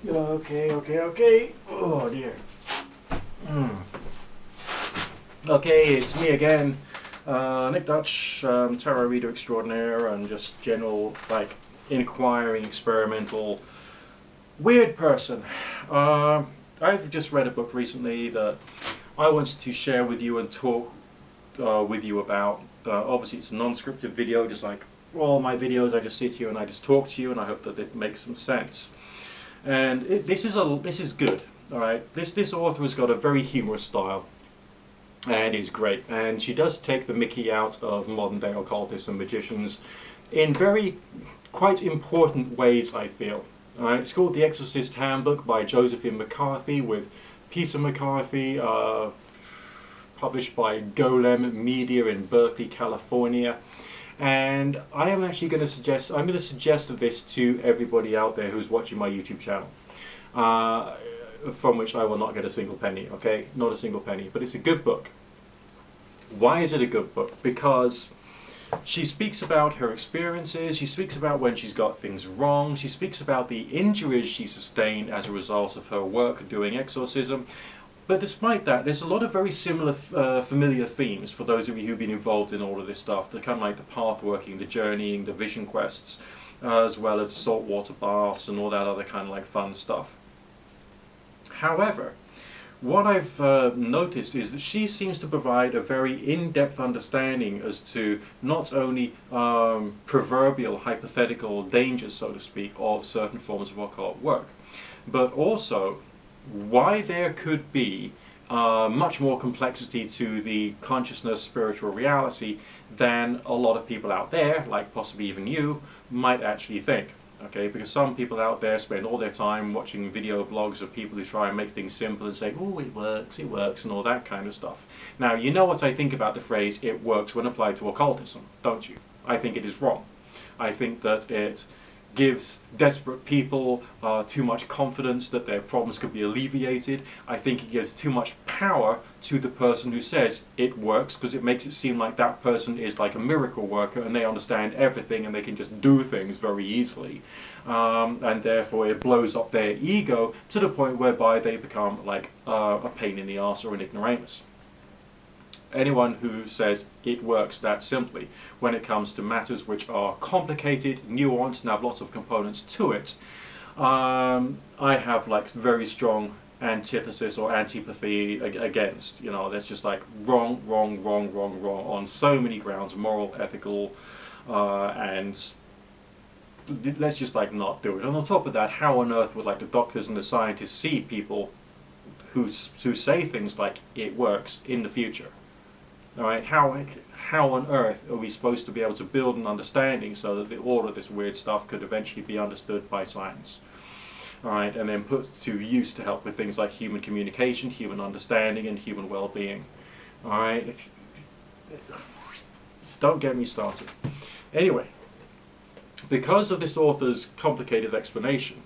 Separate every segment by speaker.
Speaker 1: Okay. Oh dear. Okay, it's me again, Nick Dutch, tarot reader extraordinaire, and just general, like, inquiring, experimental, weird person. I've just read a book recently that I wanted to share with you and talk with you about. Obviously, it's a non-scripted video, just like all my videos. I just sit here and I just talk to you, and I hope that it makes some sense. And this is good. All right, this author has got a very humorous style, and is great. And she does take the mickey out of modern day occultists and magicians in very quite important ways, I feel. All right, it's called The Exorcist Handbook by Josephine McCarthy with Peter McCarthy, published by Golem Media in Berkeley, California. And I am actually going to suggest this to everybody out there who's watching my YouTube channel, from which I will not get a single penny, okay? Not a single penny, but it's a good book. Why is it a good book? Because she speaks about her experiences, she speaks about when she's got things wrong, she speaks about the injuries she sustained as a result of her work doing exorcism. But despite that, there's a lot of very similar, familiar themes for those of you who've been involved in all of this stuff. The kind of like the path working, the journeying, the vision quests, as well as saltwater baths and all that other kind of like fun stuff. However, what I've noticed is that she seems to provide a very in-depth understanding as to not only proverbial hypothetical dangers, so to speak, of certain forms of occult work, but also why there could be much more complexity to the consciousness, spiritual reality than a lot of people out there, like possibly even you, might actually think. Okay, because some people out there spend all their time watching video blogs of people who try and make things simple and say, oh, it works, and all that kind of stuff. Now, you know what I think about the phrase, it works when applied to occultism, don't you? I think it is wrong. I think that it gives desperate people too much confidence that their problems could be alleviated. I think it gives too much power to the person who says it works, because it makes it seem like that person is like a miracle worker and they understand everything and they can just do things very easily. And therefore it blows up their ego to the point whereby they become like a pain in the arse or an ignoramus. Anyone who says it works that simply when it comes to matters which are complicated, nuanced, and have lots of components to it, I have like very strong antithesis or antipathy against. You know, that's just like wrong on so many grounds, moral, ethical, and let's just like not do it. And on top of that, how on earth would like the doctors and the scientists see people who say things like it works in the future? All right, how on earth are we supposed to be able to build an understanding so that all of this weird stuff could eventually be understood by science? All right, and then put to use to help with things like human communication, human understanding, and human well-being. All right, don't get me started. Anyway, because of this author's complicated explanation,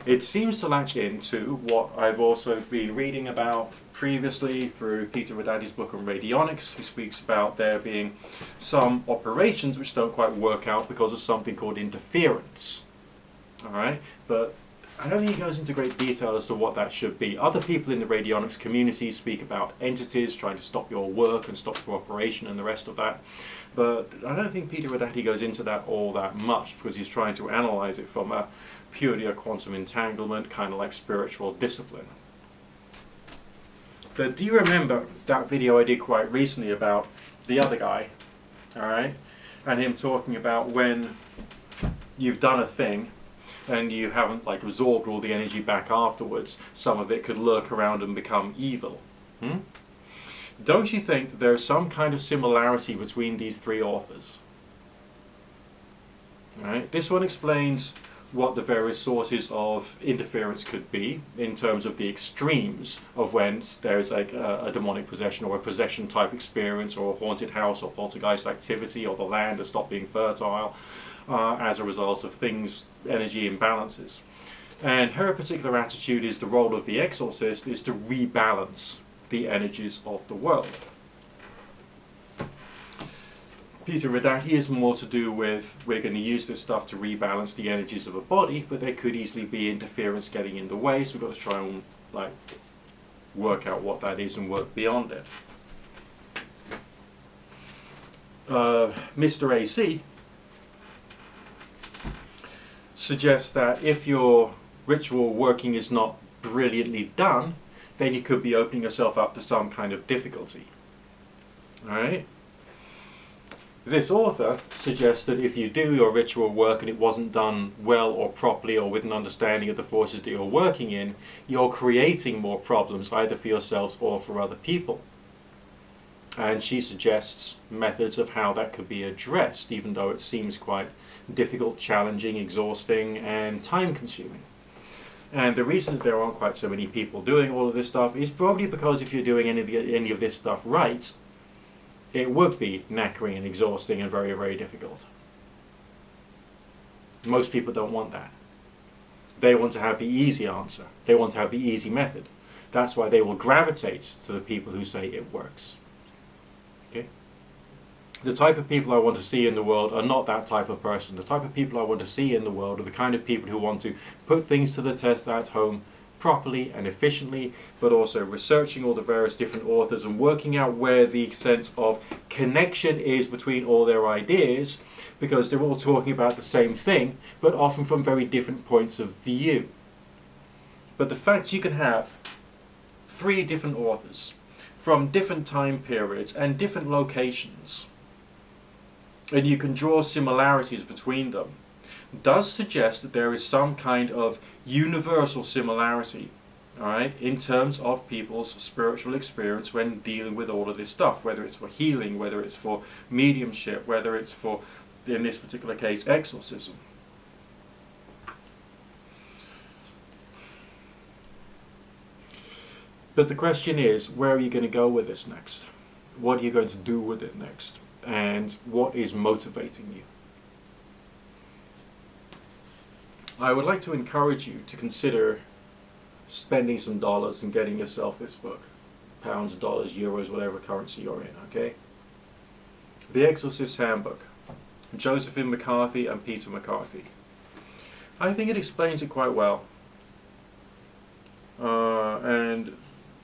Speaker 1: it seems to latch into what I've also been reading about previously through Peter Raddatti's book on radionics, who speaks about there being some operations which don't quite work out because of something called interference. All right, but I don't think he goes into great detail as to what that should be. Other people in the radionics community speak about entities trying to stop your work and stop your operation and the rest of that. But I don't think Peter Raddatti goes into that all that much, because he's trying to analyze it from a purely a quantum entanglement, kind of like spiritual discipline. But do you remember that video I did quite recently about the other guy, all right? And him talking about when you've done a thing and you haven't like absorbed all the energy back afterwards, some of it could lurk around and become evil. Don't you think that there's some kind of similarity between these three authors? All right? This one explains what the various sources of interference could be in terms of the extremes of when there's like a demonic possession or a possession type experience or a haunted house or poltergeist activity or the land has stopped being fertile as a result of things, energy imbalances. And her particular attitude is the role of the exorcist is to rebalance the energies of the world. Peter Redacti is more to do with, we're going to use this stuff to rebalance the energies of a body, but there could easily be interference getting in the way, so we've got to try and like work out what that is and work beyond it. Mr. AC suggests that if your ritual working is not brilliantly done, then you could be opening yourself up to some kind of difficulty. Alright? This author suggests that if you do your ritual work and it wasn't done well or properly or with an understanding of the forces that you're working in, you're creating more problems either for yourselves or for other people. And she suggests methods of how that could be addressed, even though it seems quite difficult, challenging, exhausting, and time-consuming. And the reason that there aren't quite so many people doing all of this stuff is probably because if you're doing any of this stuff right, it would be knackering and exhausting and very, very difficult. Most people don't want that. They want to have the easy answer. They want to have the easy method. That's why they will gravitate to the people who say it works. Okay? The type of people I want to see in the world are not that type of person. The type of people I want to see in the world are the kind of people who want to put things to the test at home properly and efficiently, but also researching all the various different authors and working out where the sense of connection is between all their ideas, because they're all talking about the same thing, but often from very different points of view. But the fact you can have 3 different authors from different time periods and different locations, and you can draw similarities between them, does suggest that there is some kind of universal similarity, all right, in terms of people's spiritual experience when dealing with all of this stuff, whether it's for healing, whether it's for mediumship, whether it's for, in this particular case, exorcism. But the question is, where are you going to go with this next? What are you going to do with it next? And what is motivating you? I would like to encourage you to consider spending some dollars and getting yourself this book. Pounds, dollars, euros, whatever currency you're in, okay? The Exorcists Handbook. Josephine McCarthy and Peter McCarthy. I think it explains it quite well. And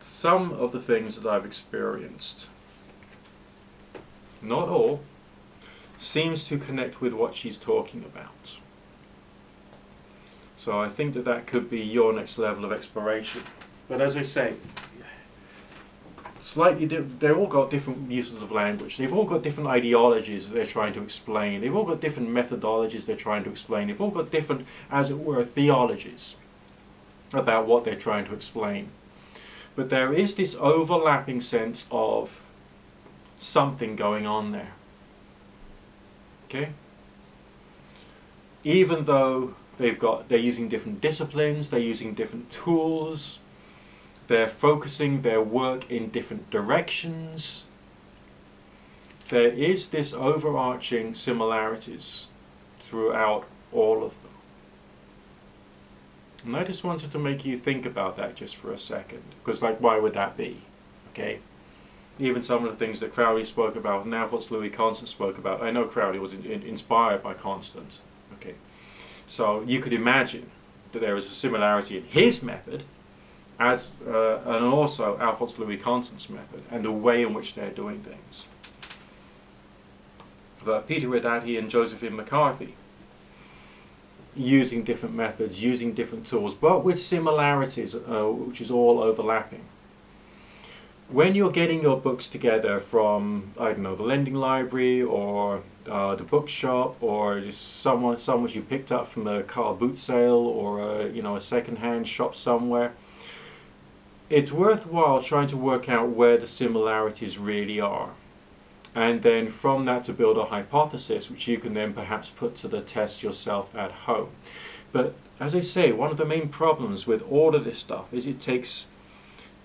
Speaker 1: some of the things that I've experienced, not all, seems to connect with what she's talking about. So I think that that could be your next level of exploration. But as I say, slightly they've all got different uses of language. They've all got different ideologies that they're trying to explain. They've all got different methodologies they're trying to explain. They've all got different, as it were, theologies about what they're trying to explain. But there is this overlapping sense of something going on there. Okay? Even though they're using different disciplines, they're using different tools, they're focusing their work in different directions, there is this overarching similarities throughout all of them. And I just wanted to make you think about that just for a second, because like, why would that be? Okay? Even some of the things that Crowley spoke about, and now what Louis Constant spoke about, I know Crowley was inspired by Constant. Okay? So you could imagine that there is a similarity in his method as and also Alphonse Louis Constant's method and the way in which they're doing things. But Peter Redacti and Josephine McCarthy, using different methods, using different tools, but with similarities, which is all overlapping. When you're getting your books together from, I don't know, the lending library or the bookshop, or just someone you picked up from a car boot sale, or a second-hand shop somewhere, it's worthwhile trying to work out where the similarities really are, and then from that to build a hypothesis which you can then perhaps put to the test yourself at home. But as I say, one of the main problems with all of this stuff is it takes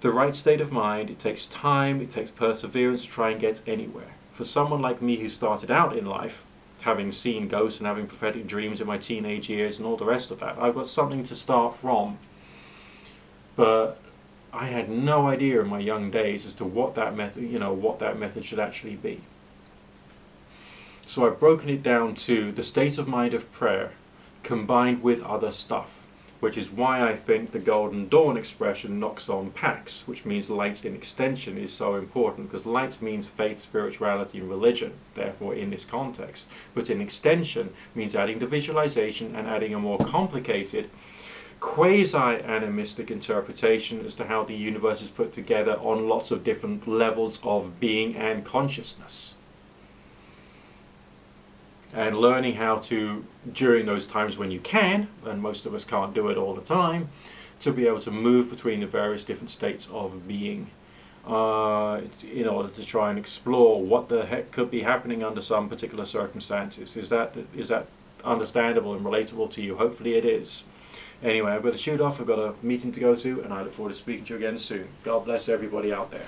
Speaker 1: the right state of mind, it takes time, it takes perseverance to try and get anywhere. For someone like me who started out in life, having seen ghosts and having prophetic dreams in my teenage years and all the rest of that, I've got something to start from. But I had no idea in my young days as to what that method, what that method should actually be. So I've broken it down to the state of mind of prayer combined with other stuff, which is why I think the Golden Dawn expression knocks on pax, which means light in extension, is so important, because light means faith, spirituality, and religion, therefore in this context. But in extension means adding the visualization and adding a more complicated quasi-animistic interpretation as to how the universe is put together on lots of different levels of being and consciousness. And learning how to, during those times when you can, and most of us can't do it all the time, to be able to move between the various different states of being in order to try and explore what the heck could be happening under some particular circumstances. Is that understandable and relatable to you? Hopefully it is. Anyway, I've got to shoot off. I've got a meeting to go to, and I look forward to speaking to you again soon. God bless everybody out there.